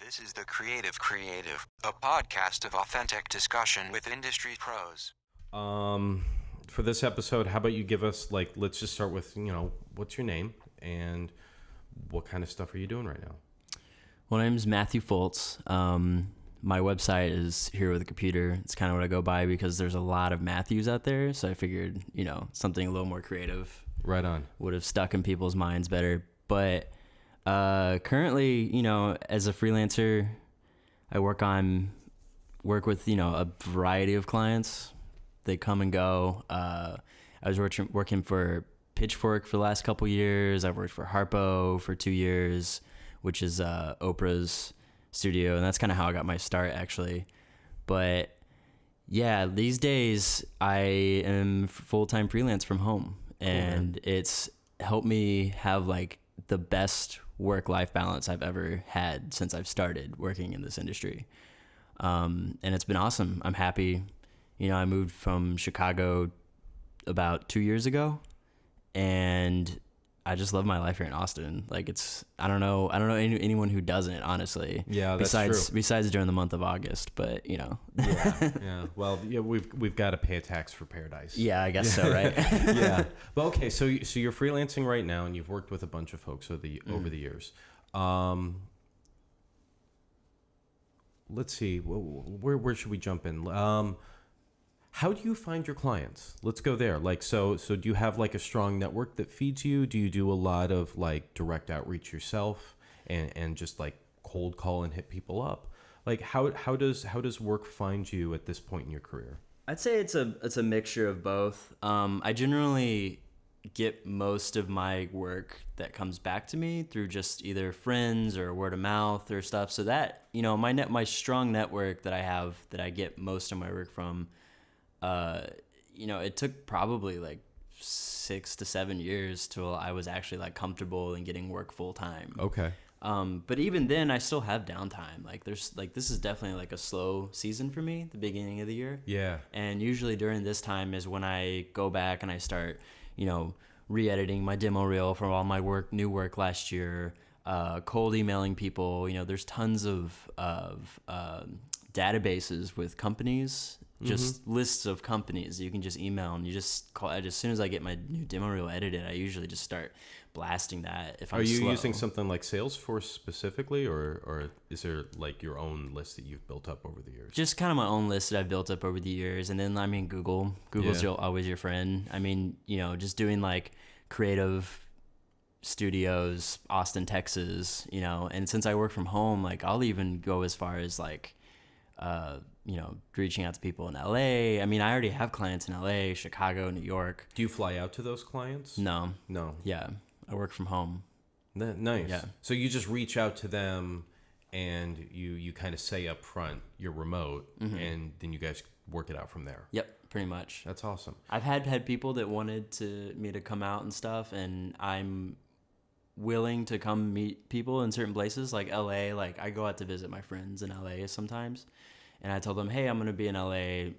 This is The Creative, a podcast of authentic discussion with industry pros. For this episode, how about you give us, let's just start with, what's your name and what kind of stuff are you doing right now? Well, my name is Matthew Fultz. My website is Hero with a Computer. It's kind of what I go by because there's a lot of Matthews out there. So I figured, something a little more creative. Right on. Would have stuck in people's minds better. But currently, as a freelancer, I work with, a variety of clients. They come and go. I was working for Pitchfork for the last couple years. I've worked for Harpo for 2 years, which is Oprah's studio, and that's kind of how I got my start, actually. But yeah, these days I am full-time freelance from home, and it's helped me have the best work-life balance I've ever had since I've started working in this industry. And it's been awesome. I'm happy. I moved from Chicago about 2 years ago, and I just love my life here in Austin. I don't know anyone who doesn't, honestly. Yeah, that's true. Besides during the month of August, but Yeah, yeah. Well, yeah, we've got to pay a tax for paradise. Yeah, I guess so, right? Yeah. Well, okay. So you're freelancing right now, and you've worked with a bunch of folks over the years. Let's see. Where should we jump in? How do you find your clients? Let's go there. So do you have a strong network that feeds you? Do you do a lot of direct outreach yourself and just cold call and hit people up? How does work find you at this point in your career? I'd say it's a mixture of both. I generally get most of my work that comes back to me through just either friends or word of mouth or stuff. So that, my strong network that I have that I get most of my work from, it took probably 6 to 7 years till I was actually comfortable in getting work full time. Okay. But even then I still have downtime. This is definitely a slow season for me, the beginning of the year. Yeah. And usually during this time is when I go back and I start, re-editing my demo reel from all my new work last year, cold emailing people. There's tons of databases with companies, just lists of companies you can just email, and you just call. As soon as I get my new demo reel edited, I usually just start blasting that. If I'm slow. Using something like Salesforce specifically, or is there your own list that you've built up over the years? Just kind of my own list that I've built up over the years, and then Google's always your friend. Just doing creative studios, Austin, Texas, and since I work from home, I'll even go as far as reaching out to people in LA. I already have clients in LA, Chicago, New York. Do you fly out to those clients? No. Yeah. I work from home. Nice. Yeah. So you just reach out to them and you kind of say up front you're remote, and then you guys work it out from there. Yep, pretty much. That's awesome. I've had people that wanted me to come out and stuff, and I'm willing to come meet people in certain places like LA. I go out to visit my friends in LA sometimes, and I told them, hey, I'm going to be in LA.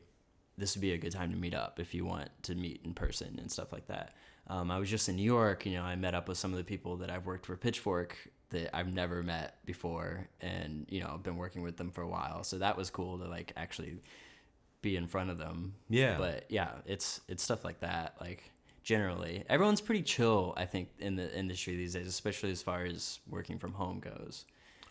This would be a good time to meet up if you want to meet in person and stuff like that. I was just in New York. I met up with some of the people that I've worked for Pitchfork that I've never met before, and I've been working with them for a while. So that was cool to actually be in front of them. Yeah. But yeah, it's stuff like that. Generally, everyone's pretty chill, I think, in the industry these days, especially as far as working from home goes.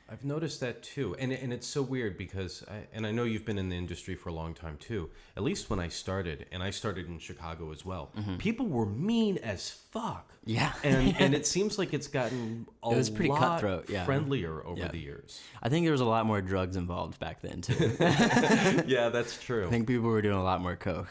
I've noticed that too, and it's so weird because I know you've been in the industry for a long time too. At least when I started, and I started in Chicago as well, people were mean as fuck. Yeah, and it seems like it's gotten it was pretty lot cutthroat, friendlier over the years. I think there was a lot more drugs involved back then too. Yeah, that's true. I think people were doing a lot more coke.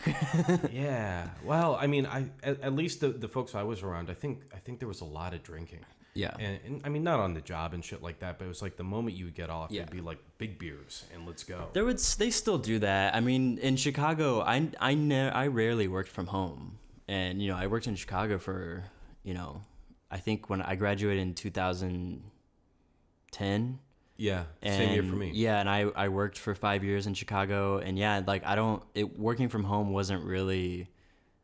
Yeah, well, at least the folks I was around, I think there was a lot of drinking. Yeah. And not on the job and shit like that, but it was the moment you would get off, it'd be big beers and let's go. They still do that. In Chicago, I rarely worked from home. And, I worked in Chicago for, I think when I graduated in 2010. Yeah, same year for me. Yeah, and I worked for 5 years in Chicago. And yeah, working from home wasn't really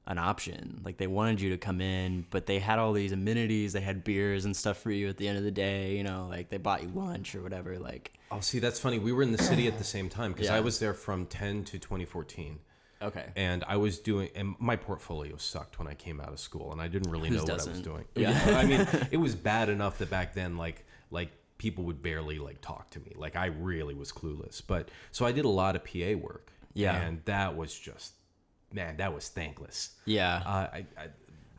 an option. Like they wanted you to come in, but they had all these amenities. They had beers and stuff for you at the end of the day. You know, like they bought you lunch or whatever. Like, Oh, see, that's funny. We were in the city at the same time because Yeah. I was there from 10 to 2014. okay, And I was doing, and my portfolio sucked when I came out of school, and I didn't really Whose know what I was doesn't? doing. Yeah. I mean, it was bad enough that back then, like people would barely like talk to me. Like I really was clueless. But so I did a lot of PA work. Yeah. And that was just, man, that was thankless. yeah.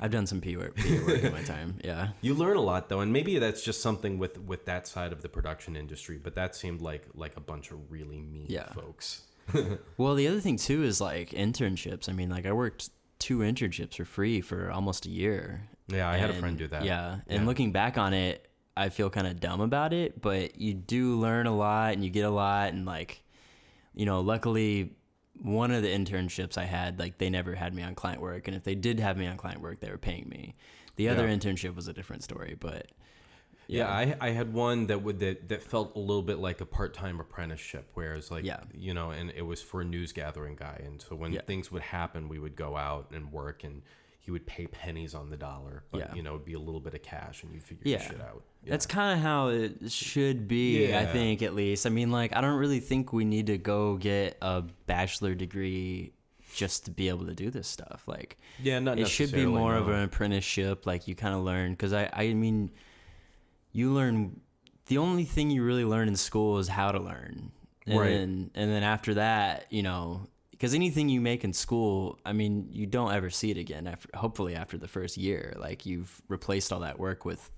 I've done some PA work in my time. Yeah. You learn a lot though, and maybe that's just something with that side of the production industry. But that seemed like a bunch of really mean folks. Well, the other thing too is like internships. I mean, like I worked 2 internships for free for almost a year. Yeah, I had a friend do that. Yeah. And Yeah. looking back on it, I feel kind of dumb about it, but you do learn a lot and you get a lot. And like, you know, luckily one of the internships I had, like they never had me on client work. And if they did have me on client work, they were paying me. The other Yeah. internship was a different story, but Yeah, I had one that felt a little bit like a part-time apprenticeship, whereas like Yeah. you know, and it was for a news gathering guy, and so when Yeah. things would happen, we would go out and work, and he would pay pennies on the dollar, but Yeah. you know, it'd be a little bit of cash, and you figure Yeah. your shit out. That's kind of how it should be, I Yeah. think, at least. I mean, like, I don't really think we need to go get a bachelor degree just to be able to do this stuff. Like, Yeah, not it should be necessarily, more of no. an apprenticeship. Like, you kind of learn, because I mean, you learn, the only thing you really learn in school is how to learn. And Right. then after that, you know, because anything you make in school, I mean, you don't ever see it again. Hopefully after the first year, like you've replaced all that work with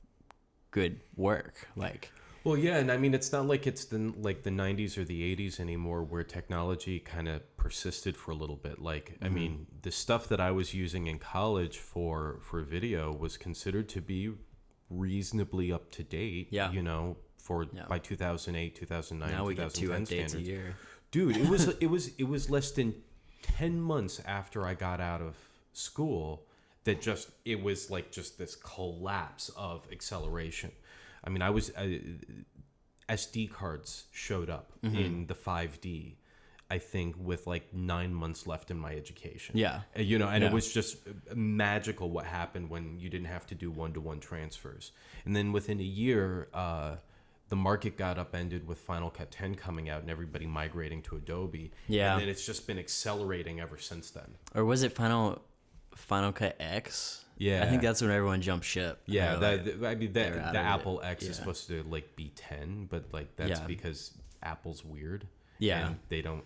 good work. Like, Well, yeah, and I mean, it's not like it's the 90s or the 80s anymore, where technology kind of persisted for a little bit. Like, I mean, the stuff that I was using in college for video was considered to be reasonably up to date. Yeah. You know, Yeah. by 2008, 2009, now we get 2 2010 updates standards. a year. Dude, it was less than 10 months after I got out of school that it was like just this collapse of acceleration. I mean, SD cards showed up in the 5D, I think, with like 9 months left in my education. Yeah. You know, and Yeah. it was just magical what happened when you didn't have to do one-to-one transfers. And then within a year, the market got upended with Final Cut 10 coming out and everybody migrating to Adobe. Yeah. And then it's just been accelerating ever since then. Or was it Final Cut X? Yeah. I think that's when everyone jumped ship. Yeah, They were like, I mean, they're out the of it. Apple X is Yeah. supposed to like be 10, but like that's Yeah. because Apple's weird. Yeah. And they don't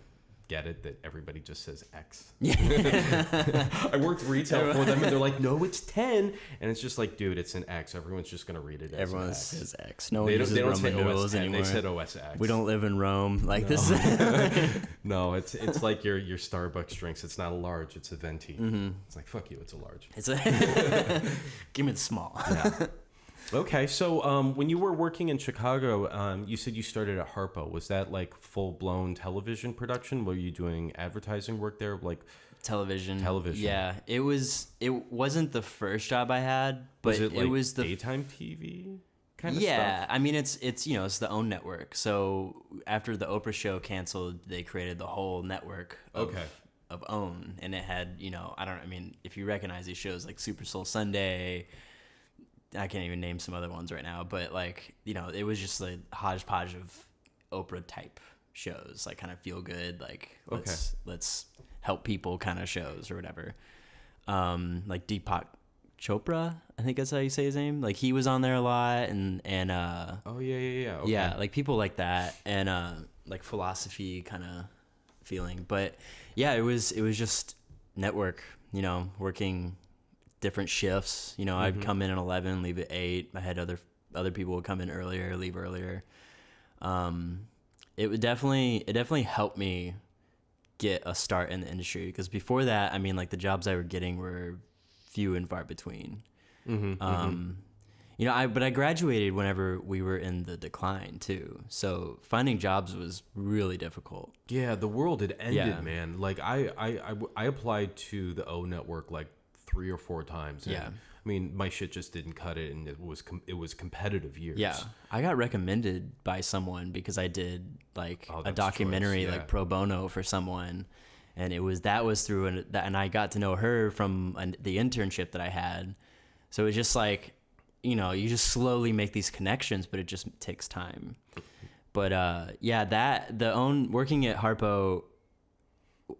get it that everybody just says X. Yeah. I worked retail for them and they're like, no, it's 10. And it's just like, dude, it's an X. Everyone's just going to read it as Everyone an X. says X. No one They uses don't Roman say numerals OS 10, anymore. they said OS X. We don't live in Rome. Like this. No, it's like your Starbucks drinks. It's not a large, it's a venti. It's like, fuck you, it's a large. It's a give me the small. Okay, so when you were working in Chicago, you said you started at Harpo. Was that like full-blown television production? Were you doing advertising work there? Like Television. Television. Yeah, it was. It wasn't the first job I had, but was it like was the daytime TV kind of yeah. stuff? I mean, it's you know, it's the OWN network. So after the Oprah show canceled, they created the whole network of, Okay. of OWN, and it had, you know, I mean, if you recognize these shows like Super Soul Sunday, I can't even name some other ones right now, but like, you know, it was just a hodgepodge of Oprah type shows, like kind of feel good, like let's help people kind of shows or whatever. Like Deepak Chopra, I think that's how you say his name. Like he was on there a lot, and Oh yeah. Okay. yeah, like people like that, and like philosophy kind of feeling. But yeah, it was just network, you know, working different shifts. You know, I'd come in at 11, leave at 8. I had other people would come in earlier, leave earlier. It definitely helped me get a start in the industry, because before that, I mean, like the jobs I were getting were few and far between. You know, I graduated whenever we were in the decline too, so finding jobs was really difficult. Yeah, the world had ended, Yeah. man. Like I applied to the O network like 3 or 4 times. And, Yeah. I mean, my shit just didn't cut it, and it was competitive years. Yeah, I got recommended by someone because I did like Oh, a that's documentary choice, yeah. like pro bono for someone, And that was through and I got to know her from the internship that I had. So it's just like, you know, you just slowly make these connections, but it just takes time. But working at Harpo,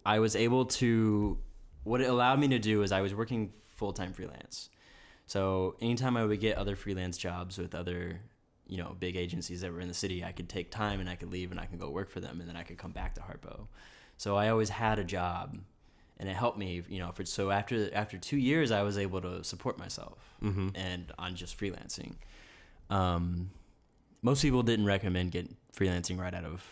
I was able to, what it allowed me to do is I was working full-time freelance. So anytime I would get other freelance jobs with other, you know, big agencies that were in the city, I could take time and I could leave and I could go work for them, and then I could come back to Harpo. So I always had a job, and it helped me, you know, so after 2 years, I was able to support myself and on just freelancing. Most people didn't recommend getting freelancing right out of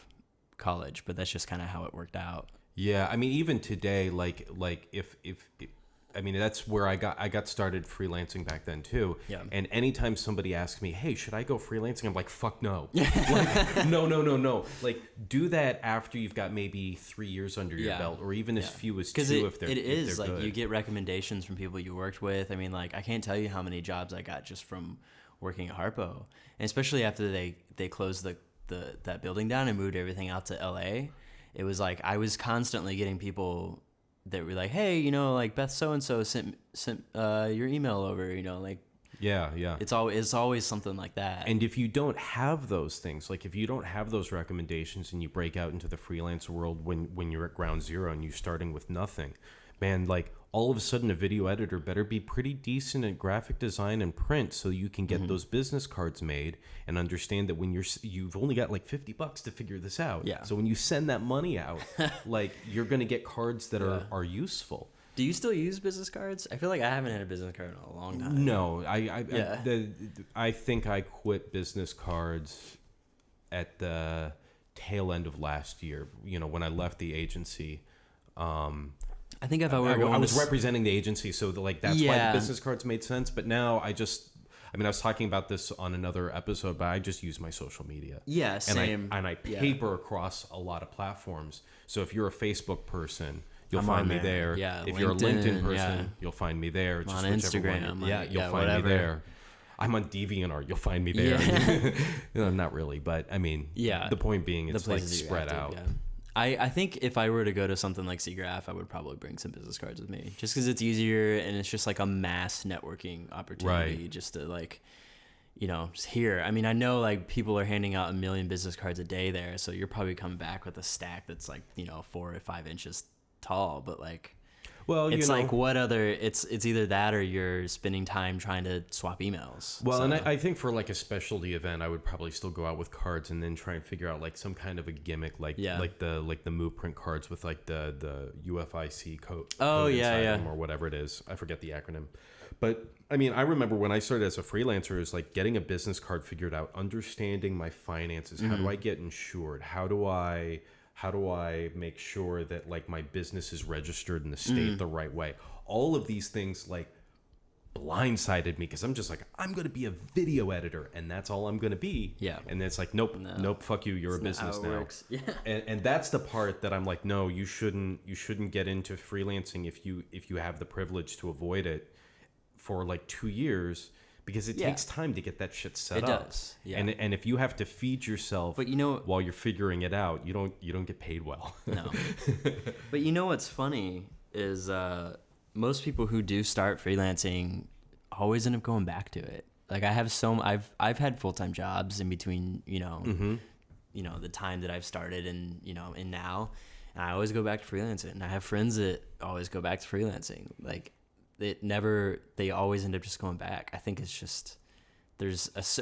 college, but that's just kind of how it worked out. Yeah, I mean, even today, like if I mean, that's where I got started freelancing back then too. Yeah. And anytime somebody asks me, "Hey, should I go freelancing?" I'm like, "Fuck no." Like, no. Like, do that after you've got maybe 3 years under your belt, or even as few as 2 if they're like good. You get recommendations from people you worked with. I mean, like, I can't tell you how many jobs I got just from working at Harpo, and especially after they closed that building down and moved everything out to LA. It was like I was constantly getting people that were like, "Hey, you know, like Beth so and so sent your email over," you know, like yeah. It's always something like that. And if you don't have those things, like if you don't have those recommendations and you break out into the freelance world when you're at ground zero and you're starting with nothing, man, like all of a sudden a video editor better be pretty decent at graphic design and print so you can get those business cards made and understand that when you've only got like $50 to figure this out. Yeah. So when you send that money out, like you're going to get cards that are useful. Do you still use business cards? I feel like I haven't had a business card in a long time. No, I think I quit business cards at the tail end of last year. You know, when I left the agency. I think if I was representing the agency, so that's why the business cards made sense. But now I was talking about this on another episode, but I just use my social media. Yeah, same. And I paper across a lot of platforms. So if you're a Facebook person, you'll find me there. Yeah, if you're a LinkedIn person, you'll find me there. Just on Instagram. You'll find me there. I'm on DeviantArt. You'll find me there. Yeah. No, not really, but I mean, the point being, it's like spread out. Yeah. I think if I were to go to something like SeaGraph, I would probably bring some business cards with me, just because it's easier and it's just like a mass networking opportunity, just to like, you know, just here. I mean, I know like people are handing out 1 million business cards a day there, so you're probably coming back with a stack that's like, you know, 4 or 5 inches tall, but like, well, it's like what other? It's either that or you're spending time trying to swap emails. Well, and I think for like a specialty event, I would probably still go out with cards and then try and figure out like some kind of a gimmick, like the Move print cards with like the UFIC code. Oh yeah, or whatever it is. I forget the acronym. But I mean, I remember when I started as a freelancer, it was like getting a business card figured out, understanding my finances. How do I get insured? How do I make sure that like my business is registered in the state the right way? All of these things like blindsided me because I'm just like, I'm going to be a video editor and that's all I'm going to be. Yeah. And then it's like, nope, fuck you. You're a business now. Works. Yeah. And that's the part that I'm like, no, you shouldn't get into freelancing if you have the privilege to avoid it for like 2 years. Because it takes time to get that shit set up. It does. Yeah. And if you have to feed yourself while you're figuring it out, you don't get paid well. No. But you know what's funny is most people who do start freelancing always end up going back to it. Like I've had full-time jobs in between, you know, the time that I've started and, you know, and now, and I always go back to freelancing. And I have friends that always go back to freelancing. Like they always end up just going back. I think it's just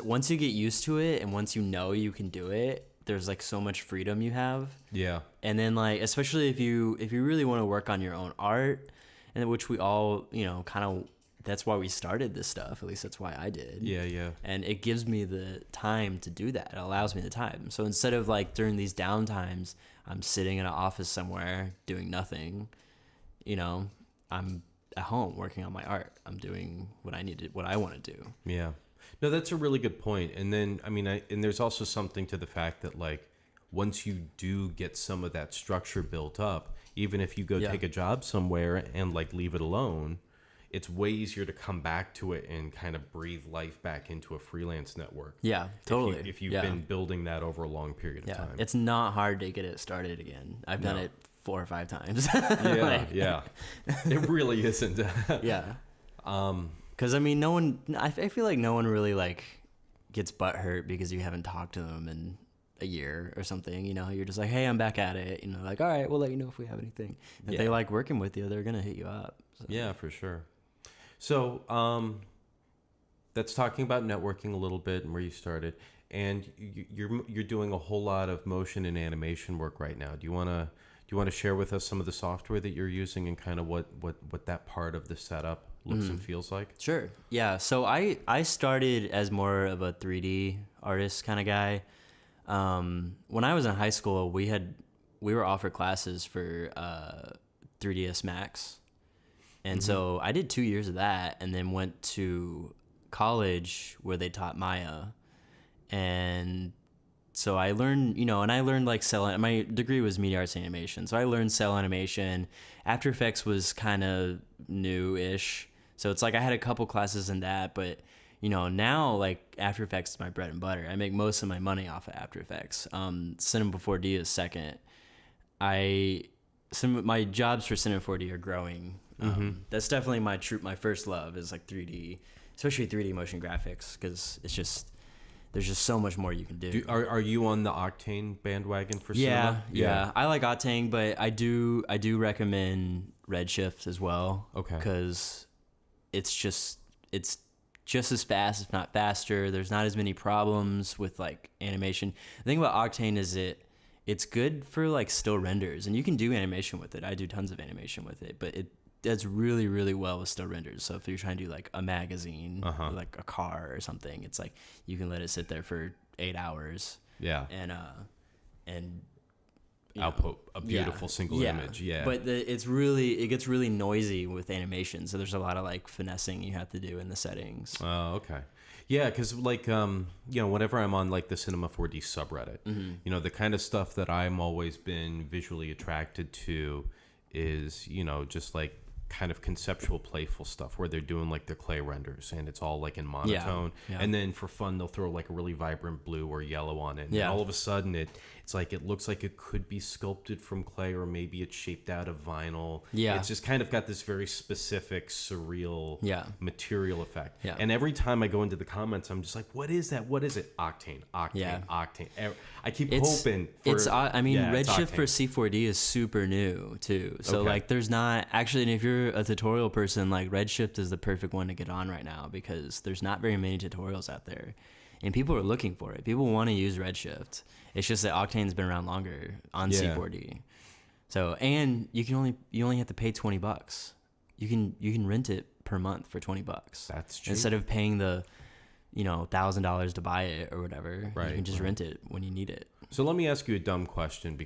once you get used to it and once you know you can do it, there's like so much freedom you have. Yeah. And then like, especially if you really want to work on your own art, and which we all, you know, kind of, that's why we started this stuff. At least that's why I did. Yeah, yeah. And it gives me the time to do that. It allows me the time. So instead of like during these downtimes, I'm sitting in an office somewhere doing nothing, you know, I'm at home working on my art. I'm doing what I want to do. Yeah. No, that's a really good point. And then, I mean, and there's also something to the fact that like, once you do get some of that structure built up, even if you go take a job somewhere and like leave it alone, it's way easier to come back to it and kind of breathe life back into a freelance network. Yeah, totally. If you've been building that over a long period of time. It's not hard to get it started again. I've done it 4 or 5 times. Yeah, yeah. It really isn't. Yeah. Because I mean, no one. I feel like no one really like gets butthurt because you haven't talked to them in a year or something. You know, you're just like, hey, I'm back at it. You know, like, all right, we'll let you know if we have anything. If they like working with you, they're gonna hit you up. So. Yeah, for sure. So, that's talking about networking a little bit and where you started. And you're doing a whole lot of motion and animation work right now. Do you wanna share with us some of the software that you're using and kind of what that part of the setup looks and feels like? Sure. Yeah. So I started as more of a 3D artist kind of guy. When I was in high school, we were offered classes for 3ds Max, and so I did 2 years of that, and then went to college where they taught Maya, and so I learned, and I learned like cell. My degree was media arts animation, so I learned cell animation. After Effects was kind of new-ish, so it's like I had a couple classes in that, but now like After Effects is my bread and butter. I make most of my money off of After Effects. Cinema 4D is second. My jobs for Cinema 4D are growing. That's definitely my first love is like 3D, especially 3D motion graphics, because there's just so much more you can do. Are you on the Octane bandwagon for cinema? Yeah. I like Octane, but I do recommend Redshift as well. Okay. Because it's just as fast, if not faster. There's not as many problems with like animation. The thing about Octane is it's good for like still renders, and you can do animation with it. I do tons of animation with it, but it does really, really well with still renders. So if you're trying to do like a magazine, or like a car or something, it's like you can let it sit there for 8 hours. Yeah. And output a beautiful single image. Yeah. But it gets really noisy with animation. So there's a lot of like finessing you have to do in the settings. Oh, okay. Yeah, because like whenever I'm on like the Cinema 4D subreddit, the kind of stuff that I'm always been visually attracted to is just like kind of conceptual, playful stuff where they're doing like their clay renders and it's all like in monotone. Yeah. And then for fun, they'll throw like a really vibrant blue or yellow on it. And all of a sudden it's like it looks like it could be sculpted from clay, or maybe it's shaped out of vinyl. Yeah. It's just kind of got this very specific, surreal material effect. Yeah. And every time I go into the comments, I'm just like, what is that? What is it? Octane. I keep hoping for... Redshift for C4D is super new too. So like there's not... Actually, and if you're a tutorial person, like Redshift is the perfect one to get on right now, because there's not very many tutorials out there. And people are looking for it. People want to use Redshift. It's just that Octane's been around longer on C4D. So, and you only have to pay $20. You can rent it per month for $20. That's true. Instead of paying the $1,000 to buy it or whatever. Right. You can just rent it when you need it. So let me ask you a dumb question.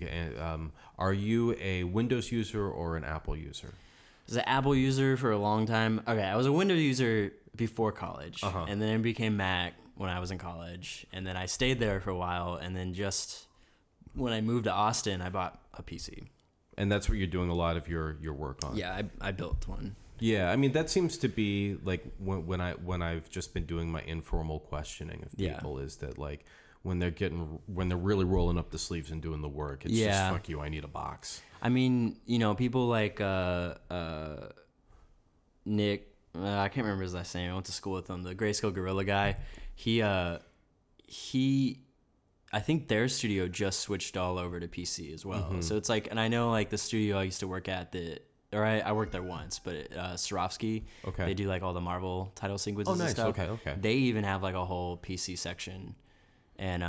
Are you a Windows user or an Apple user? I was an Apple user for a long time. Okay, I was a Windows user before college, and then I became Mac when I was in college, and then I stayed there for a while, and then just when I moved to Austin, I bought a PC. And that's what you're doing a lot of your work on. Yeah, I built one. Yeah, I mean that seems to be like when I've just been doing my informal questioning of people is that like when they're really rolling up the sleeves and doing the work, it's just fuck you, I need a box. I mean, people like Nick, I can't remember his last name. I went to school with him, the Grayscale Gorilla guy. He I think their studio just switched all over to PC as well. So it's like, and I know like the studio I used to work at I worked there once, but Swarovski, they do like all the Marvel title sequences and stuff. Okay. They even have like a whole PC section. And,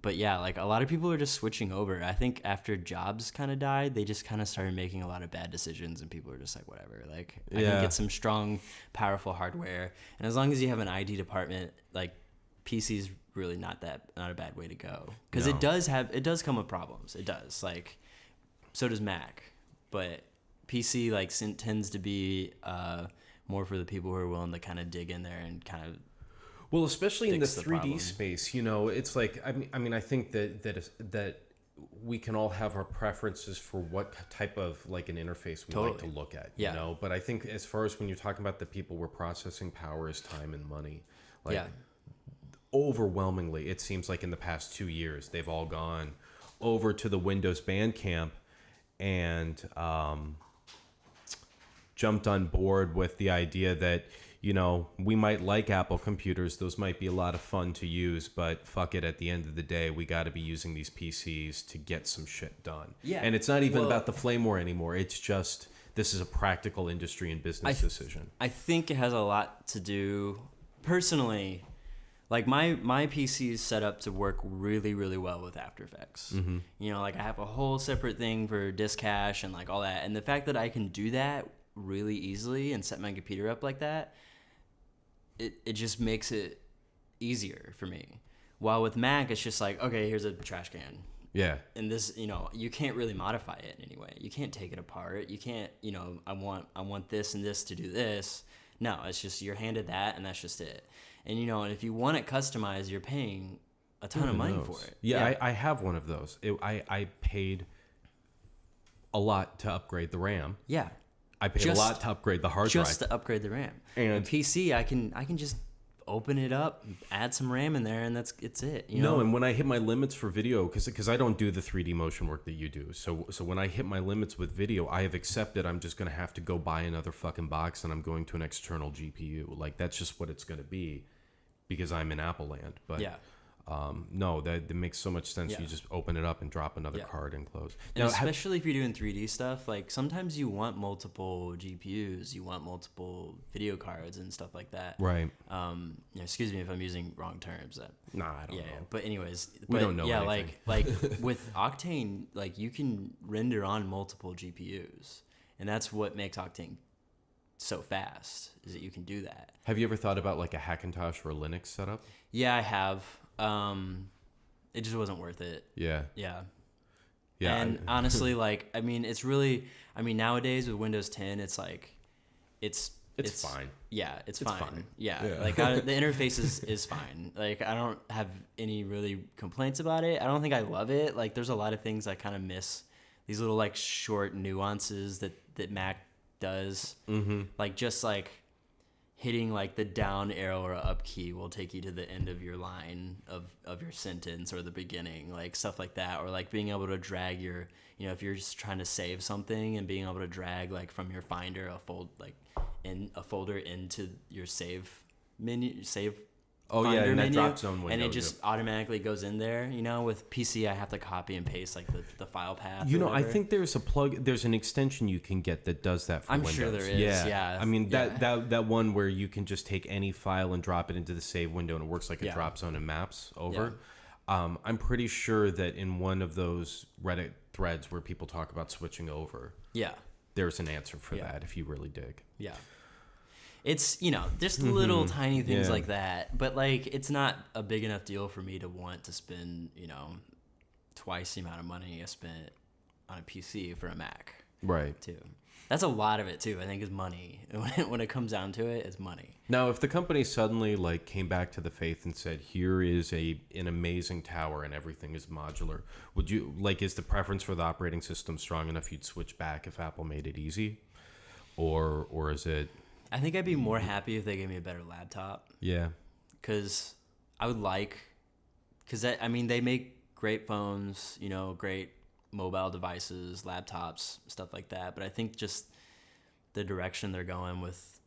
but yeah, like a lot of people are just switching over. I think after Jobs kind of died, they just kind of started making a lot of bad decisions, and people are just like, whatever, like I can get some strong, powerful hardware. And as long as you have an IT department, like PC's really not a bad way to go. Cause it does come with problems. It does, like, so does Mac, but PC like tends to be, more for the people who are willing to kind of dig in there and kind of, well, especially in the 3D space, it's like I mean I think that we can all have our preferences for what type of like an interface we like to look at, But I think as far as when you're talking about the people where processing power is time and money, like overwhelmingly, it seems like in the past 2 years they've all gone over to the Windows Bandcamp. and jumped on board with the idea that, you know, we might like Apple computers. Those might be a lot of fun to use, but fuck it. At the end of the day, we got to be using these PCs to get some shit done. Yeah. And it's not even about the flame war anymore. It's just, this is a practical industry and business decision. I think it has a lot to do, personally, like my PC is set up to work really, really well with After Effects. Mm-hmm. You know, like I have a whole separate thing for disk cache and like all that. And the fact that I can do that really easily and set my computer up like that, it just makes it easier for me. While with Mac, it's just like, okay, here's a trash can. Yeah. And this, you know, you can't really modify it in any way. You can't take it apart. You can't, you know, I want this and this to do this. No, it's just you're handed that and that's just it. And, you know, and if you want it customized, you're paying a ton of money for it. Yeah. I have one of those. I paid a lot to upgrade the RAM. Yeah. I paid a lot to upgrade the hard drive. Just to upgrade the RAM. And PC, I can just open it up, add some RAM in there, and it's it. You know? No, and when I hit my limits for video, because I don't do the 3D motion work that you do, so when I hit my limits with video, I have accepted I'm just going to have to go buy another fucking box, and I'm going to an external GPU. Like, that's just what it's going to be, because I'm in Apple land. But yeah. No, that makes so much sense. Yeah. You just open it up and drop another Yeah. card and close. And Now, especially if you're doing 3D stuff, like sometimes you want multiple GPUs, you want multiple video cards and stuff like that. right. You know, excuse me if I'm using wrong terms. Nah, I don't know. But anyways, We don't know Yeah, anything. like with Octane, like you can render on multiple GPUs, and that's what makes Octane so fast. Is that you can do that. Have you ever thought about like a Hackintosh or a Linux setup? Yeah, I have. It just wasn't worth it. Yeah. Yeah. Yeah. And honestly, like, I mean, it's really, I mean, nowadays with Windows 10, it's like, it's fine. Yeah, it's It's fine. fine. Yeah. Yeah. Like the interface is fine. Like I don't have any really complaints about it. I don't think I love it. Like there's a lot of things I kind of miss. These little like short nuances that Mac does. Mm-hmm. Like just like hitting like the down arrow or up key will take you to the end of your line of your sentence or the beginning, like stuff like that. Or like being able to drag your, you know, if you're just trying to save something and being able to drag like from your Finder in a folder into your save menu, Oh yeah, Finder in that menu, drop zone window. and it just automatically goes in there. You know, with PC, I have to copy and paste like the file path. You or know, I whatever. think there's an extension you can get that does that for I'm Windows. sure there is, yeah. I mean, Yeah. that one where you can just take any file and drop it into the save window and it works like a Yeah. drop zone and maps over. I'm pretty sure that in one of those Reddit threads where people talk about switching over, Yeah. there's an answer for Yeah. that if you really dig. Yeah. It's, you know, just little tiny things Yeah. like that. But, like, it's not a big enough deal for me to want to spend, you know, twice the amount of money I spent on a PC for a Mac, Right. too. That's a lot of it, too, I think, is money. When it comes down to it, it's money. Now, if the company suddenly like came back to the faith and said, "Here is an amazing tower and everything is modular," would you like? Is the preference for the operating system strong enough you'd switch back if Apple made it easy, or is it? I think I'd be more happy if they gave me a better laptop. Yeah. Because I would like, because I mean, they make great phones, you know, great mobile devices, laptops, stuff like that. But I think just the direction they're going with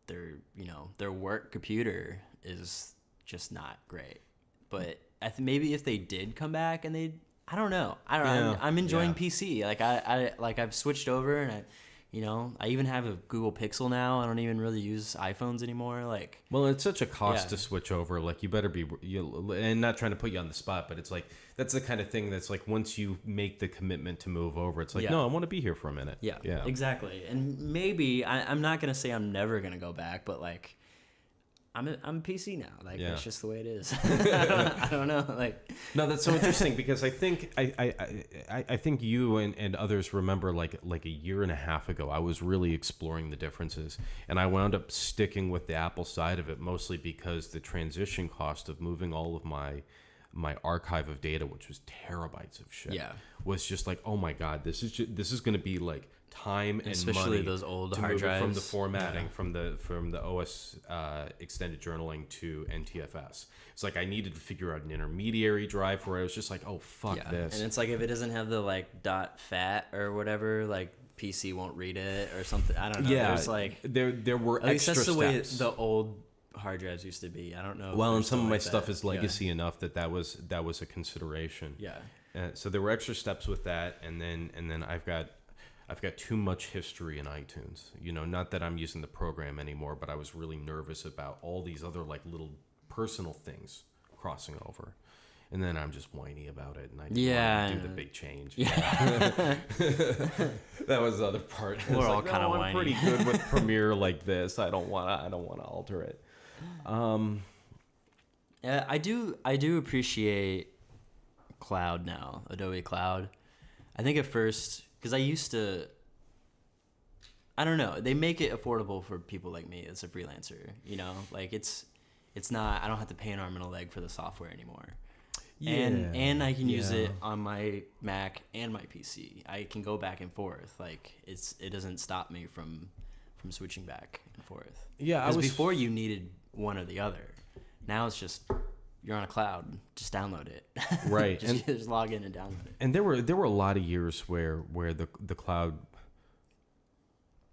their, you know, their work computer is just not great. But maybe if they did come back and I don't know. I'm enjoying PC. Like I've switched over and you know, I even have a Google Pixel now. I don't even really use iPhones anymore. Like, Well, it's such a cost Yeah. to switch over. Like, you better be, and not trying to put you on the spot, but it's like, that's the kind of thing that's like, once you make the commitment to move over, it's like, Yeah. no, I want to be here for a minute. yeah, Yeah. exactly. And maybe I'm not gonna say I'm never gonna go back, but like, I'm a PC now. Like Yeah. that's just the way it is. I don't know. Like, No, that's so interesting because I think I think you and others remember like a year and a half ago I was really exploring the differences, and I wound up sticking with the Apple side of it mostly because the transition cost of moving all of my my archive of data, which was terabytes of shit, Yeah. was just like, oh my god, this is going to be like time and Especially money those old to hard move it from drives. the formatting from the OS extended journaling to NTFS. It's like I needed to figure out an intermediary drive where I was just like, oh fuck Yeah. this. And it's like if it doesn't have the like .fat or whatever, like PC won't read it or something. I don't know. Yeah, There's like there were at least extra that's the way steps. the old hard drives used to be. I don't know. Well, if and they're some of still my like stuff that. is legacy enough that was a consideration. Yeah. So there were extra steps with that, and then I've got too much history in iTunes. You know, not that I'm using the program anymore, but I was really nervous about all these other like little personal things crossing over. And then I'm just whiny about it, and I didn't want to do the big change. Yeah. That was the other part. We're all kind of whiny. I'm pretty good with Premiere like this. I don't want to alter it. I do appreciate Cloud now, Adobe Cloud. I think at first, because I used to, I don't know, they make it affordable for people like me as a freelancer. You know, like it's not, I don't have to pay an arm and a leg for the software anymore. And I can use it on my Mac and my PC. I can go back and forth. Like it doesn't stop me from switching back and forth. Yeah, because before you needed one or the other. Now it's just you're on a cloud, just download it. Right. just log in and download it. And there were a lot of years where the cloud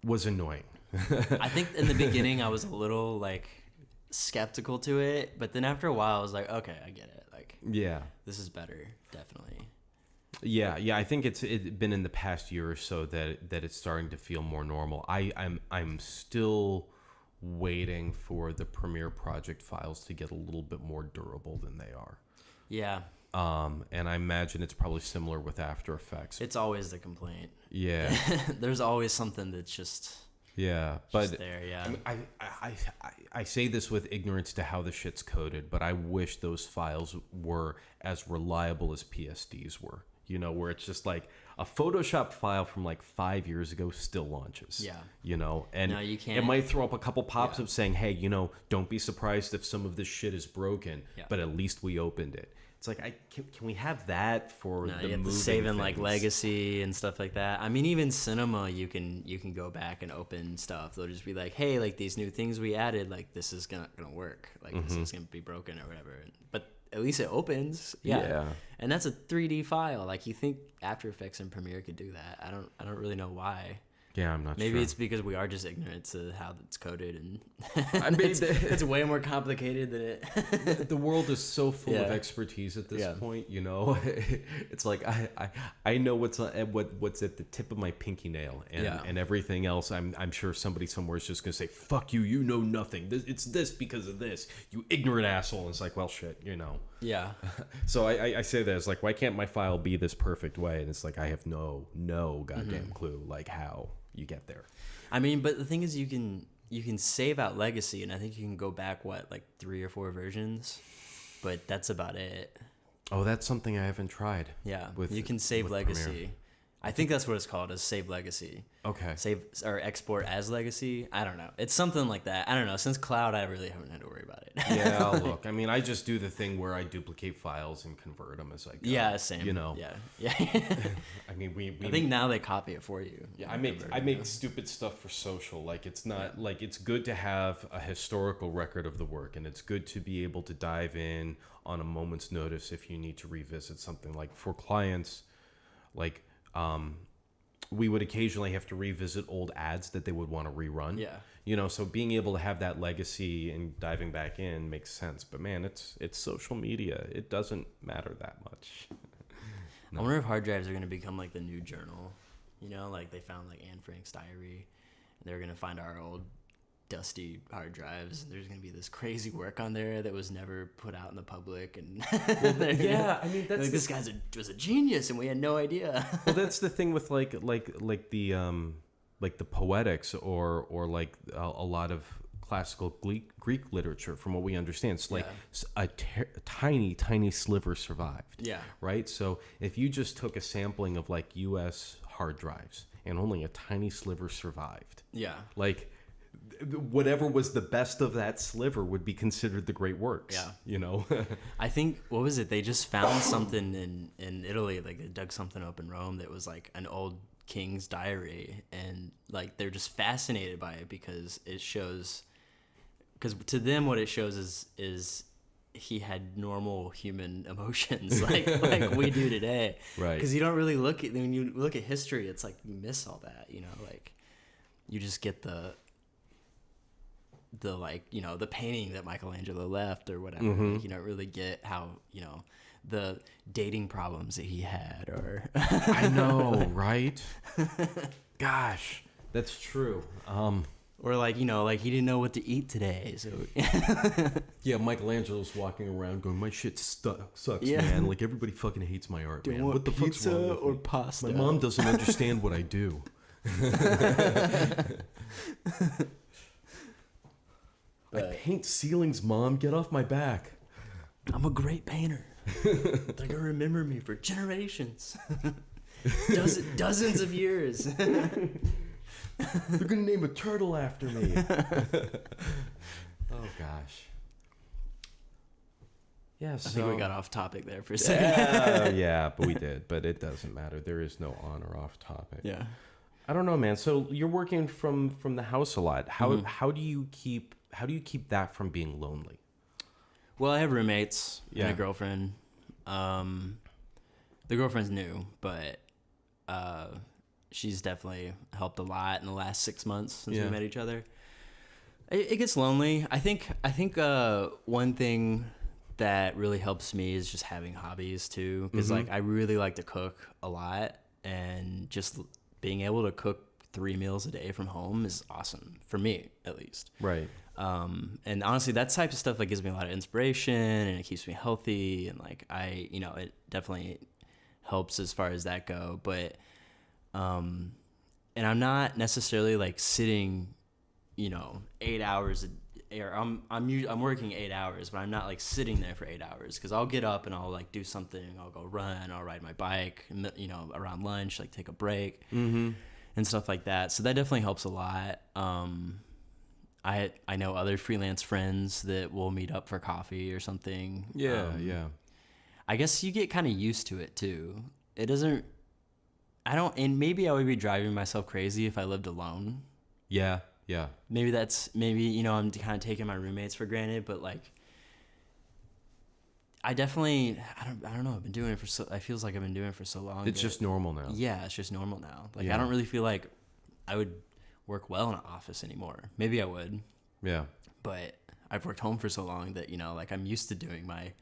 was annoying. I think in the beginning I was a little like skeptical to it, but then after a while I was like, okay, I get it. Like, yeah, this is better, definitely. Yeah. I think it's been in the past year or so that it's starting to feel more normal. I'm still waiting for the Premiere project files to get a little bit more durable than they are. Yeah. And I imagine it's probably similar with After Effects. It's always the complaint. Yeah. There's always something that's just but there. Yeah. I mean, I say this with ignorance to how the shit's coded, but I wish those files were as reliable as PSDs were. You know, where it's just like a Photoshop file from like 5 years ago still launches. Yeah. You know, and No, you can't. it might throw up a couple pops-ups saying, hey, you know, don't be surprised if some of this shit is broken, but at least we opened it. It's like, can we have that for No, the you have to moving save in like things? legacy and stuff like that. I mean, even cinema, you can go back and open stuff. They'll just be like, hey, like these new things we added, like this is gonna work, like this is gonna be broken or whatever. But at least it opens. Yeah. And that's a 3D file. Like you think After Effects and Premiere could do that? I don't really know why. Yeah, I'm not sure. Maybe it's because we are just ignorant to how it's coded, and I mean, it's way more complicated than it. The world is so full of expertise at this point, you know. It's like I know what's at the tip of my pinky nail, and everything else. I'm sure somebody somewhere is just gonna say, "Fuck you, you know nothing. It's this because of this, you ignorant asshole." And it's like, well, shit, you know. Yeah. So I say that it's like, why can't my file be this perfect way? And it's like I have no goddamn clue like how you get there. I mean, but the thing is, you can save out legacy, and I think you can go back like 3 or 4 versions, but that's about it. Oh, that's something I haven't tried. Yeah, you can save legacy. Premiere. I think that's what it's called, is save legacy. Okay. Save or export as legacy. I don't know. It's something like that. I don't know. Since Cloud, I really haven't had to worry about it. Yeah, look. I mean, I just do the thing where I duplicate files and convert them as I go. Yeah, same. You know. Yeah. I mean, we I think now they copy it for you. Yeah, I make stupid stuff for social. Like it's not like it's good to have a historical record of the work, and it's good to be able to dive in on a moment's notice if you need to revisit something. Like for clients, like we would occasionally have to revisit old ads that they would want to rerun. Yeah. You know, so being able to have that legacy and diving back in makes sense. But man, it's social media. It doesn't matter that much. I wonder if hard drives are going to become like the new journal. You know, like they found like Anne Frank's diary, and they're going to find our old dusty hard drives, and there's going to be this crazy work on there that was never put out in the public. And Yeah, I mean, that's like, this guy was a genius, and we had no idea. Well, that's the thing with like the poetics or like a lot of classical Greek literature, from what we understand. It's like a tiny sliver survived. Yeah. Right? So if you just took a sampling of like US hard drives and only a tiny sliver survived. Yeah. Like whatever was the best of that sliver would be considered the great works. Yeah. You know? I think, what was it? They just found something in Italy, like they dug something up in Rome that was like an old king's diary, and like they're just fascinated by it because it shows, because to them what it shows is he had normal human emotions like we do today. Right. Because you don't really look at, when you look at history, it's like you miss all that, you know, like you just get the like, you know, the painting that Michelangelo left or whatever. Like, you don't really get how, you know, the dating problems that he had, or I know, right? Gosh, that's true. or like, you know, like he didn't know what to eat today, so Yeah, Michelangelo's walking around going, "My shit sucks, Yeah. man. Like everybody fucking hates my art, man. What the fuck's pizza wrong with or me? pasta? My mom doesn't understand what I do." I paint ceilings, Mom. Get off my back. I'm a great painter. They're gonna remember me for generations, dozens of years. They're gonna name a turtle after me. Oh gosh. Yeah, I so think we got off topic there for a second. yeah, but we did. But it doesn't matter. There is no on or off topic. Yeah. I don't know, man. So you're working from the house a lot. How do you keep that from being lonely? Well, I have roommates and Yeah. a girlfriend. The girlfriend's new, but she's definitely helped a lot in the last 6 months since Yeah. we met each other. It gets lonely. I think one thing that really helps me is just having hobbies too, because like I really like to cook a lot, and just being able to cook 3 meals a day from home is awesome for me, at least. Right. And honestly, that type of stuff like gives me a lot of inspiration, and it keeps me healthy, and like it definitely helps as far as that go. But and I'm not necessarily like sitting, 8 hours or I'm working 8 hours, but I'm not like sitting there for 8 hours, because I'll get up and I'll like do something. I'll go run, I'll ride my bike, around lunch, like take a break and stuff like that. So that definitely helps a lot. I know other freelance friends that will meet up for coffee or something. Yeah. I guess you get kind of used to it too. And maybe I would be driving myself crazy if I lived alone. Yeah. Maybe I'm kind of taking my roommates for granted, but like I don't know. I've been doing it it feels like I've been doing it for so long. It's just normal now. Yeah, it's just normal now. Like Yeah. I don't really feel like I would work well in an office anymore. Maybe I would. Yeah. But I've worked home for so long that, like I'm used to doing my,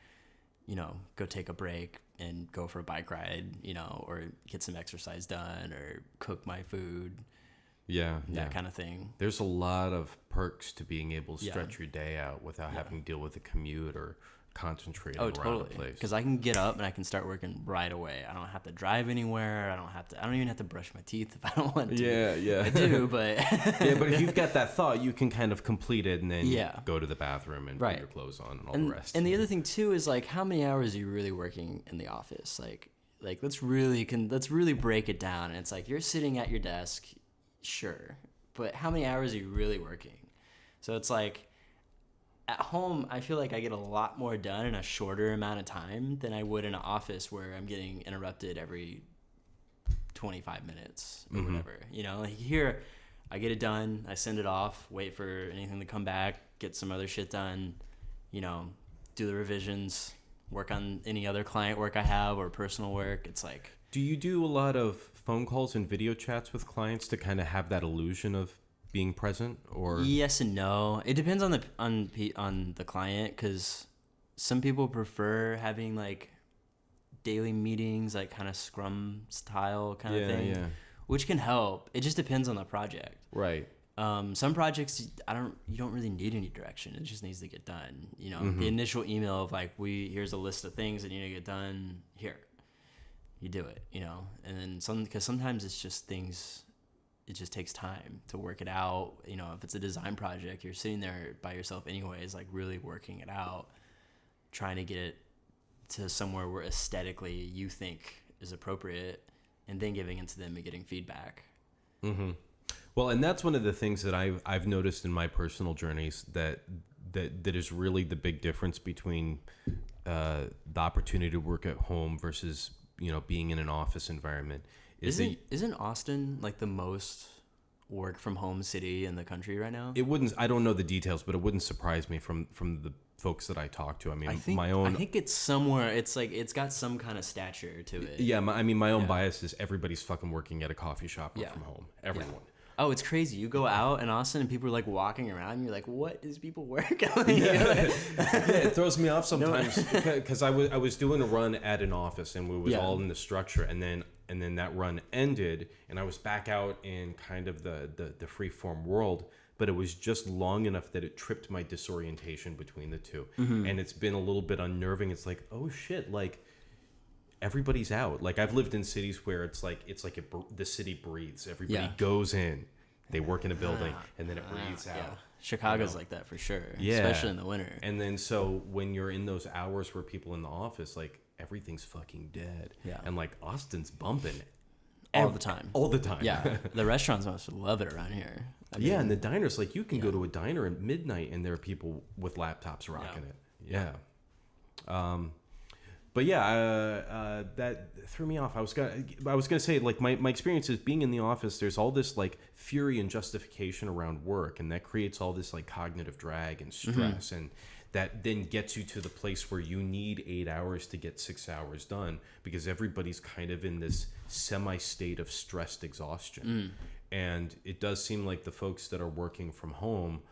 go take a break and go for a bike ride, or get some exercise done or cook my food, Yeah. that kind of thing. There's a lot of perks to being able to Yeah. stretch your day out without having to deal with a commute or concentrating Oh, around totally. a place. Because I can get up and I can start working right away. I don't have to drive anywhere. I don't even have to brush my teeth if I don't want to. Yeah. I do, but Yeah, but if you've got that thought, you can kind of complete it and then Yeah. go to the bathroom and Right. put your clothes on and all the rest. And the other thing too is like, how many hours are you really working in the office? Like let's really break it down. And it's like, you're sitting at your desk, sure, but how many hours are you really working? So it's like, at home, I feel like I get a lot more done in a shorter amount of time than I would in an office where I'm getting interrupted every 25 minutes or whatever. Like here, I get it done, I send it off, wait for anything to come back, get some other shit done, do the revisions, work on any other client work I have or personal work. It's like, do you do a lot of phone calls and video chats with clients to kind of have that illusion of being present, or yes and no. It depends on the client, because some people prefer having like daily meetings, like kind of Scrum style kind of thing, which can help. It just depends on the project. Right. Some projects you don't really need any direction. It just needs to get done. The initial email of like, here's a list of things that need to get done. Here, you do it. And then because sometimes it's just things. It just takes time to work it out. If it's a design project, you're sitting there by yourself anyways, like really working it out, trying to get it to somewhere where aesthetically you think is appropriate, and then giving it to them and getting feedback. Well, and that's one of the things that I've noticed in my personal journeys that is really the big difference between the opportunity to work at home versus being in an office environment. Isn't Austin like the most work from home city in the country right now? I don't know the details, but it wouldn't surprise me from the folks that I talk to. I mean, I think it's somewhere. It's like it's got some kind of stature to it. Yeah, my own bias is everybody's fucking working at a coffee shop or from home. Everyone. Yeah. Oh, it's crazy. You go out in Austin and people are like walking around and you're like, what is people working? Yeah, it throws me off sometimes because I was doing a run at an office and we was all in the structure, and then that run ended and I was back out in kind of the free form world, but it was just long enough that it tripped my disorientation between the two. And it's been a little bit unnerving. It's like, oh shit, like everybody's out. Like I've lived in cities where it's like the city breathes. Everybody goes in, they work in a building, and then it breathes out. Yeah. Chicago's like that for sure. Yeah. Especially in the winter. And then so when you're in those hours where people in the office, like everything's fucking dead. Yeah. And like Austin's bumping all the time. All the time. Yeah. The restaurants must love it around here. I mean, and the diners, like you can go to a diner at midnight and there are people with laptops rocking it. Yeah. But that threw me off. I was gonna say, like my experience is being in the office. There's all this like fury and justification around work, and that creates all this like cognitive drag and stress, and that then gets you to the place where you need 8 hours to get 6 hours done because everybody's kind of in this semi-state of stressed exhaustion. And it does seem like the folks that are working from home,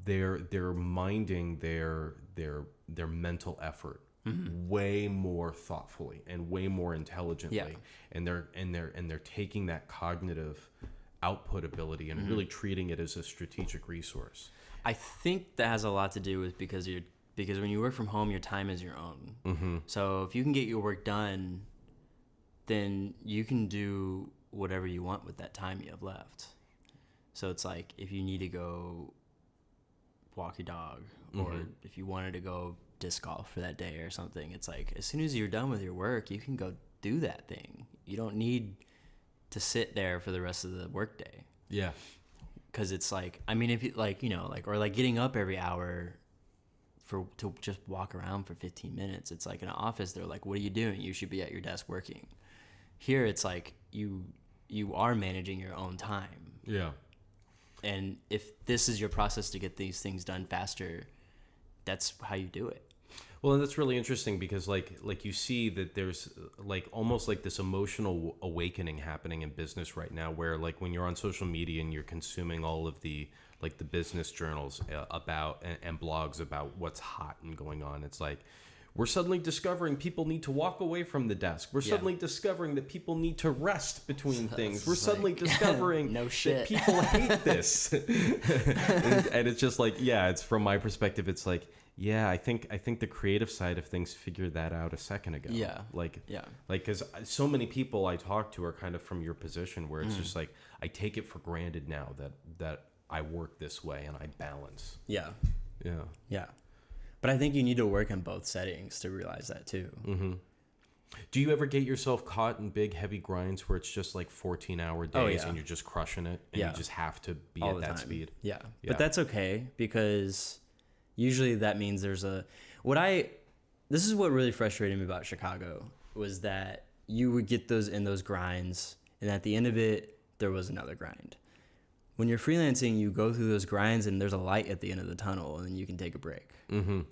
they're minding their mental effort way more thoughtfully and way more intelligently, and they're taking that cognitive output ability and really treating it as a strategic resource. I think that has a lot to do with because when you work from home, your time is your own. So if you can get your work done, then you can do whatever you want with that time you have left. So it's like if you need to go walk your dog, or if you wanted to go disc golf for that day or something, it's like as soon as you're done with your work, you can go do that thing. You don't need to sit there for the rest of the workday. Yeah. Because it's like, I mean, if you or getting up every hour to just walk around for 15 minutes. It's like in an office, they're like, what are you doing? You should be at your desk working. Here, it's like you are managing your own time. Yeah. And if this is your process to get these things done faster, that's how you do it. Well, and that's really interesting because like you see that there's like almost like this emotional awakening happening in business right now, where like when you're on social media and you're consuming all of the like the business journals about and blogs about what's hot and going on, it's like we're suddenly discovering people need to walk away from the desk. We're suddenly discovering that people need to rest between things. We're suddenly discovering that people hate this. and it's just like, yeah, it's from my perspective, it's like, yeah, I think the creative side of things figured that out a second ago. Yeah. Like, because so many people I talk to are kind of from your position where it's just like, I take it for granted now that I work this way and I balance. Yeah. Yeah. Yeah. But I think you need to work in both settings to realize that too. Mm-hmm. Do you ever get yourself caught in big, heavy grinds where it's just like 14-hour days and you're just crushing it and you just have to be all at that speed? Yeah. But that's okay because usually that means there's this is what really frustrated me about Chicago was that you would get those grinds and at the end of it, there was another grind. When you're freelancing, you go through those grinds and there's a light at the end of the tunnel and you can take a break,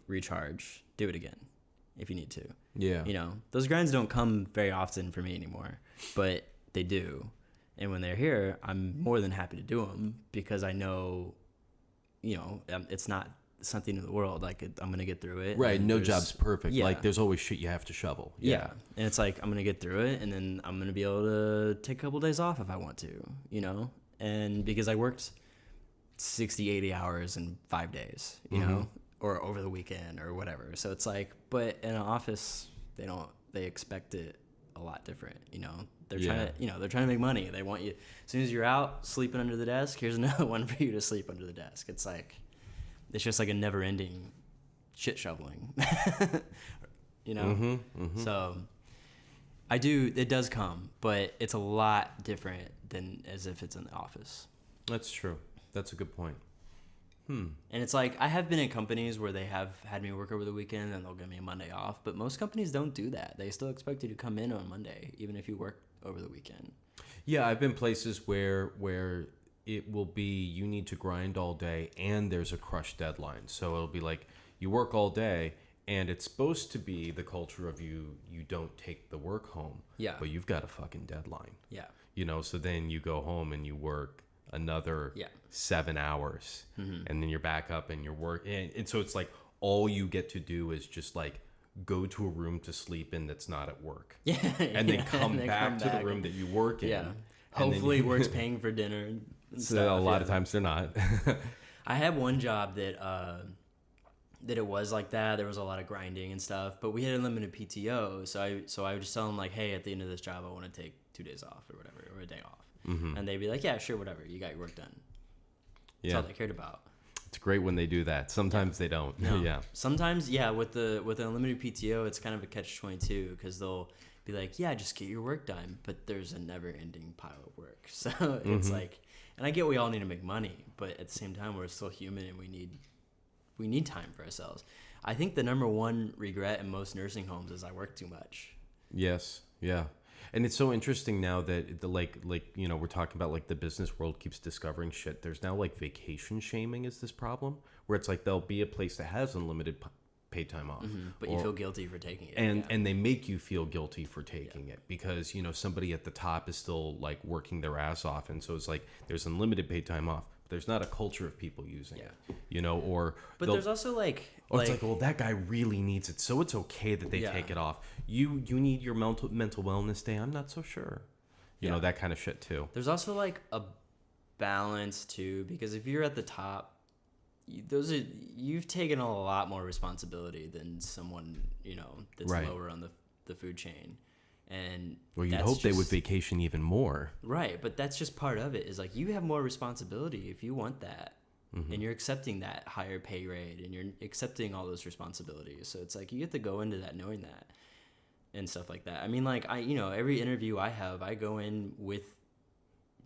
recharge, do it again if you need to. Yeah. You know, those grinds don't come very often for me anymore, but they do. And when they're here, I'm more than happy to do them because I know, it's not something in the world. Like I'm going to get through it. Right. No job's perfect. Yeah. Like there's always shit you have to shovel. Yeah. And it's like, I'm going to get through it and then I'm going to be able to take a couple days off if I want to, And because I worked 60, 80 hours in 5 days, you know, or over the weekend or whatever. So it's like, but in an office, they expect it a lot different, They're trying to make money. They want you, as soon as you're out sleeping under the desk, here's another one for you to sleep under the desk. It's like, it's just like a never ending shit shoveling, So I do. It does come, but it's a lot different than as if it's in the office. That's true. That's a good point. And it's like, I have been in companies where they have had me work over the weekend and they'll give me a Monday off, but most companies don't do that. They still expect you to come in on Monday, even if you work over the weekend. Yeah, I've been places where it will be you need to grind all day and there's a crush deadline. So it'll be like you work all day and it's supposed to be the culture of you don't take the work home. Yeah. But you've got a fucking deadline. Yeah. So then you go home and you work another 7 hours and then you're back up and you're working. And so it's like all you get to do is just like go to a room to sleep in that's not at work. Yeah. And then come back to the room that you work in. Yeah. Hopefully work's paying for dinner and So stuff. a lot of times they're not. I had one job that it was like that. There was a lot of grinding and stuff, but we had unlimited PTO. So I would just tell them like, hey, at the end of this job, I want to take 2 days off or whatever, or a day off. And they'd be like, yeah, sure, whatever. You got your work done. That's all they cared about. It's great when they do that. Sometimes they don't. No. Yeah. Sometimes, with the unlimited PTO, it's kind of a catch-22 because they'll be like, yeah, just get your work done, but there's a never-ending pile of work. So it's like, and I get we all need to make money, but at the same time, we're still human and we need time for ourselves. I think the number one regret in most nursing homes is I work too much. Yes. Yeah. And it's so interesting now that the like we're talking about like the business world keeps discovering shit. There's now like vacation shaming is this problem where it's like there'll be a place that has unlimited paid time off, but you feel guilty for taking it, and they make you feel guilty for taking it because somebody at the top is still like working their ass off, and so it's like there's unlimited paid time off. There's not a culture of people using it, But there's also like it's like, well, that guy really needs it, so it's okay that they take it off. You need your mental wellness day. I'm not so sure, you know, that kind of shit too. There's also like a balance too, because if you're at the top, you've taken a lot more responsibility than someone that's lower on the food chain. And well, you'd hope they would vacation even more. Right, but that's just part of it. Is like you have more responsibility if you want that, and you're accepting that higher pay rate, and you're accepting all those responsibilities. So it's like you get to go into that knowing that, and stuff like that. I mean, like every interview I have, I go in with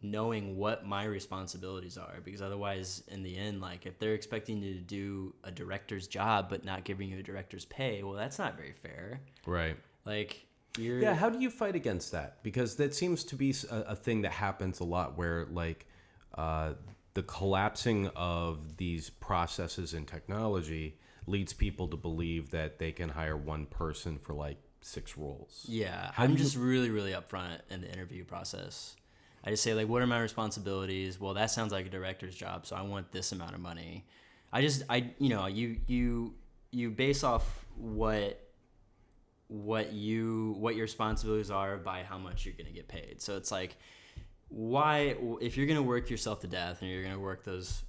knowing what my responsibilities are, because otherwise, in the end, like if they're expecting you to do a director's job but not giving you a director's pay, well, that's not very fair. Right. Like. Yeah, how do you fight against that? Because that seems to be a thing that happens a lot where, like, the collapsing of these processes in technology leads people to believe that they can hire one person for, like, 6 roles. Yeah, I'm just really, really upfront in the interview process. I just say, like, what are my responsibilities? Well, that sounds like a director's job, so I want this amount of money. You base off what your responsibilities are by how much you're going to get paid. So it's like, why, if you're going to work yourself to death and you're going to work those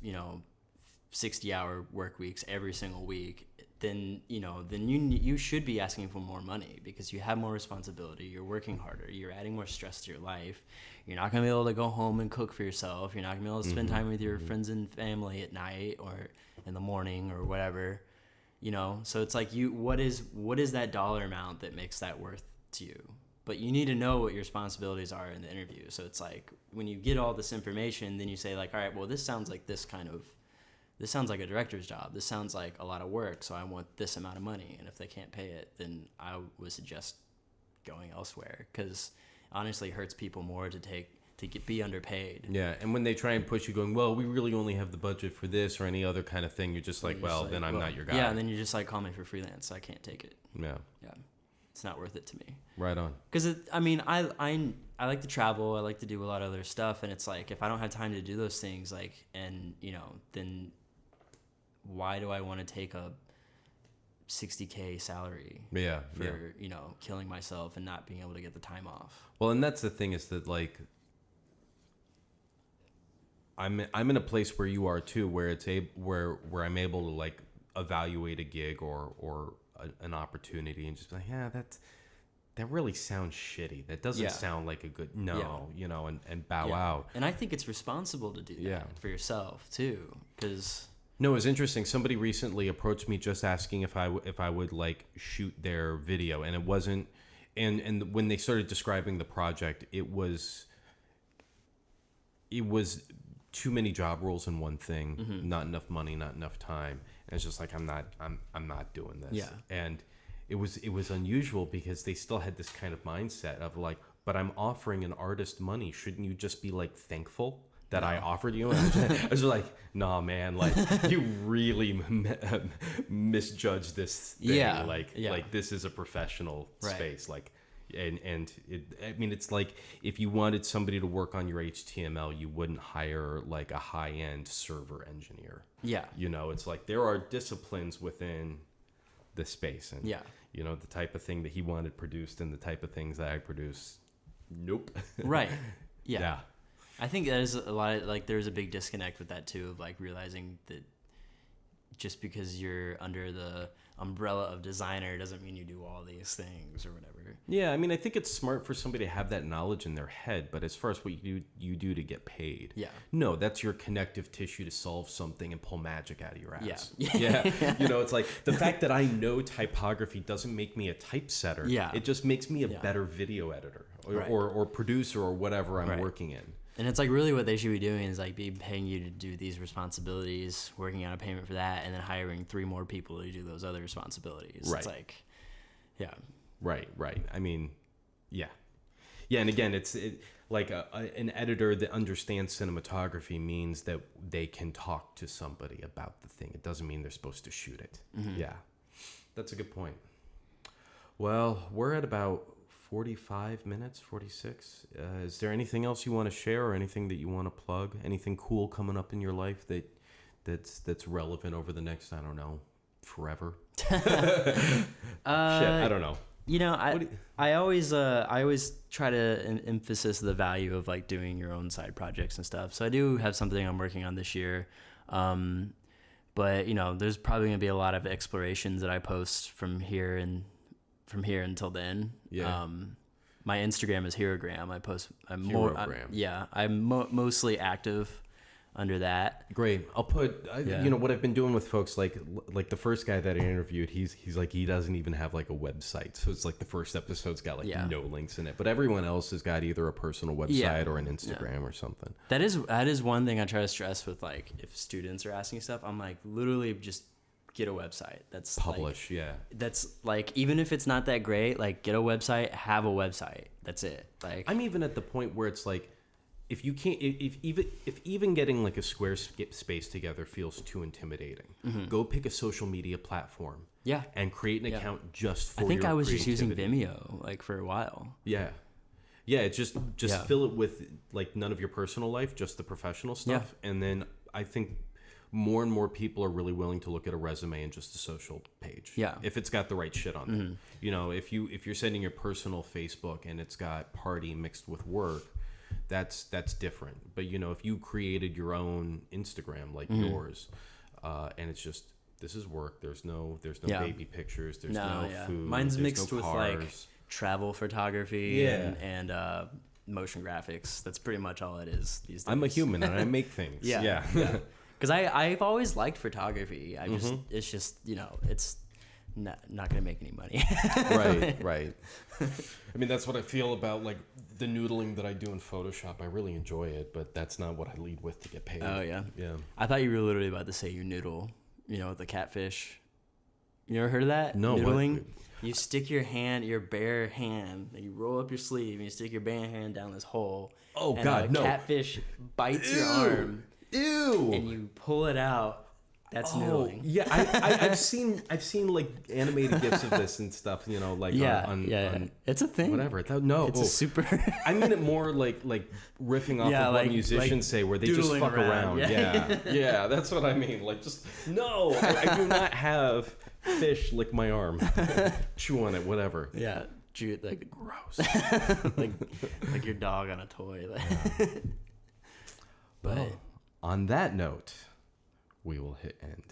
60-hour work weeks every single week, then you should be asking for more money because you have more responsibility, you're working harder, you're adding more stress to your life, you're not going to be able to go home and cook for yourself, you're not going to be able to spend time with your friends and family at night or in the morning or whatever. So it's like what is that dollar amount that makes that worth to you? But you need to know what your responsibilities are in the interview. So it's like when you get all this information, then you say like, all right, well, this sounds like this sounds like a director's job. This sounds like a lot of work. So I want this amount of money. And if they can't pay it, then I would suggest going elsewhere, because honestly, it hurts people more to be underpaid. Yeah, and when they try and push you going, well, we really only have the budget for this or any other kind of thing, you're just like, then I'm not your guy. Yeah, and then you're just like, call me for freelance. I can't take it. Yeah. Yeah. It's not worth it to me. Right on. Because, I like to travel. I like to do a lot of other stuff. And it's like, if I don't have time to do those things, like, and, then why do I want to take a $60K salary for killing myself and not being able to get the time off? Well, and that's the thing is that, like, I'm in a place where you are too, where it's where I'm able to like evaluate a gig or an opportunity and just be like, yeah, that really sounds shitty. That doesn't sound like a good and bow out. And I think it's responsible to do that for yourself too, because. No, it was interesting. Somebody recently approached me just asking if I would like shoot their video, and it wasn't And when they started describing the project, it was too many job roles in one thing, not enough money, not enough time. And it's just like, I'm not doing this. Yeah. And it was unusual because they still had this kind of mindset of like, but I'm offering an artist money. Shouldn't you just be like thankful that I offered you? I was like, nah, man, like you really misjudged this thing. Yeah. Like this is a professional space. Like, and I mean, it's like if you wanted somebody to work on your HTML, you wouldn't hire like a high-end server engineer. Yeah. You know, it's like there are disciplines within the space, and you know, the type of thing that he wanted produced and the type of things that I produce. Nope. Right. Yeah. I think there's a lot of, like, there's a big disconnect with that too, of like realizing that just because you're under the umbrella of designer doesn't mean you do all these things or whatever. Yeah, I mean, I think it's smart for somebody to have that knowledge in their head, but as far as what you do to get paid, no, that's your connective tissue to solve something and pull magic out of your ass. Yeah. You know, it's like the fact that I know typography doesn't make me a typesetter. Yeah, it just makes me a better video editor or producer or whatever I'm working in. And it's like really what they should be doing is like be paying you to do these responsibilities, working on a payment for that, and then hiring 3 more people to do those other responsibilities. Right. It's like, Right. I mean, yeah. And again, it's like an editor that understands cinematography means that they can talk to somebody about the thing. It doesn't mean they're supposed to shoot it. Yeah, that's a good point. Well, we're at about 45 minutes, 46. Is there anything else you want to share or anything that you want to plug? Anything cool coming up in your life that's relevant over the next, I don't know, forever? Shit, I don't know. You know, I always try to emphasis the value of like doing your own side projects and stuff. So I do have something I'm working on this year. But you know, there's probably gonna be a lot of explorations that I post from here until then. Yeah. My Instagram is Herogram. I'm mostly active under that. Great. I'll put you know what I've been doing with folks, like the first guy that I interviewed, he's like, he doesn't even have like a website, so it's like the first episode's got like no links in it, but everyone else has got either a personal website or an Instagram or something. That is one thing I try to stress with, like, if students are asking stuff, I'm like, literally just get a website. That's publish. Like, that's like, even if it's not that great, like, get a website, have a website. That's it. Like, I'm even at the point where it's like, if you can't, if even getting like a Squarespace together feels too intimidating, go pick a social media platform. Yeah. And create an account just for. I think I was just using Vimeo like for a while. Yeah. It's just fill it with like none of your personal life, just the professional stuff, and then I think more and more people are really willing to look at a resume and just a social page. Yeah. If it's got the right shit on it. You know, if you're sending your personal Facebook and it's got party mixed with work, that's different. But you know, if you created your own Instagram like yours, and it's just, this is work. There's no baby pictures. There's no food. Mine's mixed with like travel photography and motion graphics. That's pretty much all it is these days. I'm a human and I make things. Yeah. Because I've always liked photography. It's just, you know, it's not gonna make any money. Right. I mean, that's what I feel about like the noodling that I do in Photoshop. I really enjoy it, but that's not what I lead with to get paid. Oh yeah. I thought you were literally about to say you noodle, you know, with the catfish. You ever heard of that? No. Noodling. What? You stick your bare hand, and you roll up your sleeve, and you stick your bare hand down this hole. Oh and God, no! Catfish bites your arm. Ew! And you pull it out. That's noodling. Yeah, I've seen like animated gifs of this and stuff. You know, like on it's a thing. Whatever. It's a super. I mean it more like riffing off of what musicians say, where they just fuck around. Yeah, that's what I mean. Like, just no, I do not have fish lick my arm, chew on it, whatever. Yeah, chew it like gross, like your dog on a toy. But on that note, we will hit end.